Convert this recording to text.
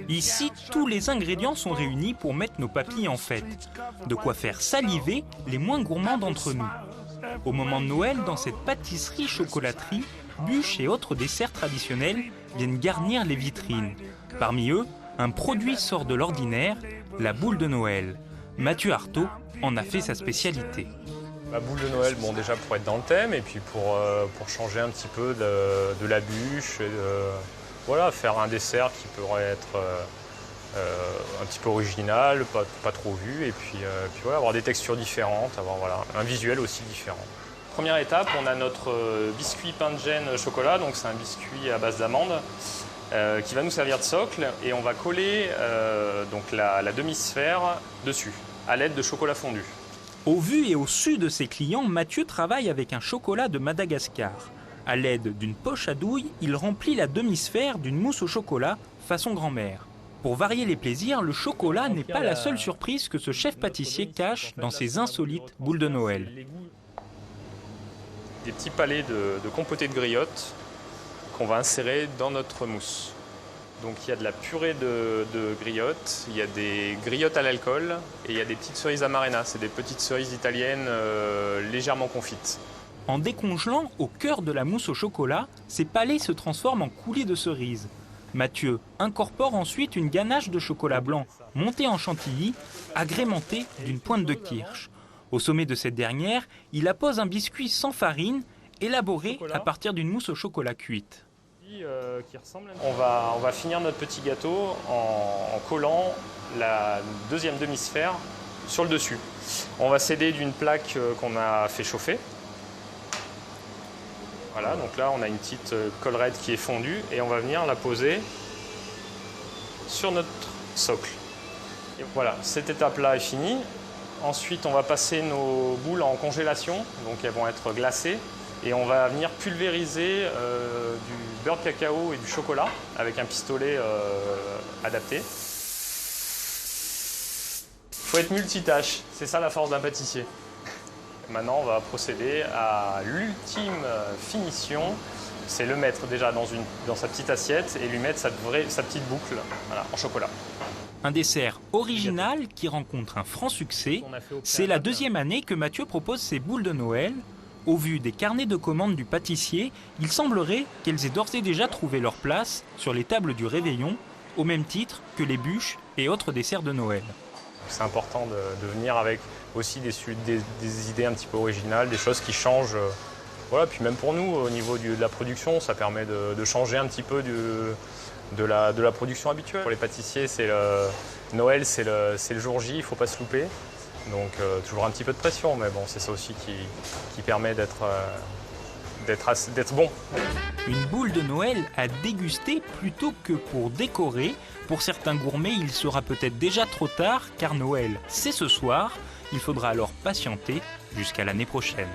Ici, tous les ingrédients sont réunis pour mettre nos papilles en fête. De quoi faire saliver les moins gourmands d'entre nous. Au moment de Noël, dans cette pâtisserie-chocolaterie, bûches et autres desserts traditionnels viennent garnir les vitrines. Parmi eux, un produit sort de l'ordinaire, la boule de Noël. Mathieu Artaud en a fait sa spécialité. La boule de Noël, bon, déjà pour être dans le thème et puis pour changer un petit peu de la bûche, et voilà, faire un dessert qui pourrait être un petit peu original, pas trop vu, et puis voilà, avoir des textures différentes, avoir voilà, un visuel aussi différent. Première étape, on a notre biscuit pain de gêne chocolat, donc c'est un biscuit à base d'amandes qui va nous servir de socle, et on va coller donc la demi-sphère dessus à l'aide de chocolat fondu. Au vu et au su de ses clients, Mathieu travaille avec un chocolat de Madagascar. À l'aide d'une poche à douille, il remplit la demi-sphère d'une mousse au chocolat façon grand-mère. Pour varier les plaisirs, le chocolat n'est pas la seule surprise que ce chef pâtissier cache dans ses insolites boules de Noël. Des petits palets de compoté de griotte qu'on va insérer dans notre mousse. Donc il y a de la purée de griotte, il y a des griottes à l'alcool et il y a des petites cerises amarena. C'est des petites cerises italiennes légèrement confites. En décongelant au cœur de la mousse au chocolat, ces palets se transforment en coulis de cerises. Mathieu incorpore ensuite une ganache de chocolat blanc montée en chantilly, agrémentée d'une pointe de kirsch. Au sommet de cette dernière, il appose un biscuit sans farine, élaboré à partir d'une mousse au chocolat cuite. On va finir notre petit gâteau en collant la deuxième demi-sphère sur le dessus. On va s'aider d'une plaque qu'on a fait chauffer. Voilà, donc là on a une petite collerette qui est fondue et on va venir la poser sur notre socle. Et voilà, cette étape-là est finie. Ensuite, on va passer nos boules en congélation, donc elles vont être glacées. Et on va venir pulvériser du beurre de cacao et du chocolat avec un pistolet adapté. Il faut être multitâche, c'est ça la force d'un pâtissier. Maintenant, on va procéder à l'ultime finition. C'est le mettre déjà dans sa petite assiette et lui mettre sa petite boucle voilà, en chocolat. Un dessert original qui rencontre un franc succès. C'est la deuxième année que Mathieu propose ses boules de Noël. Au vu des carnets de commandes du pâtissier, il semblerait qu'elles aient d'ores et déjà trouvé leur place sur les tables du réveillon, au même titre que les bûches et autres desserts de Noël. C'est important de venir avec aussi des idées un petit peu originales, des choses qui changent. Voilà, puis même pour nous, au niveau de la production, ça permet de changer un petit peu de la production habituelle. Pour les pâtissiers, Noël, c'est le jour J, il ne faut pas se louper. Donc toujours un petit peu de pression, mais bon, c'est ça aussi qui permet d'être bon. Une boule de Noël à déguster plutôt que pour décorer. Pour certains gourmets, il sera peut-être déjà trop tard, car Noël, c'est ce soir. Il faudra alors patienter jusqu'à l'année prochaine.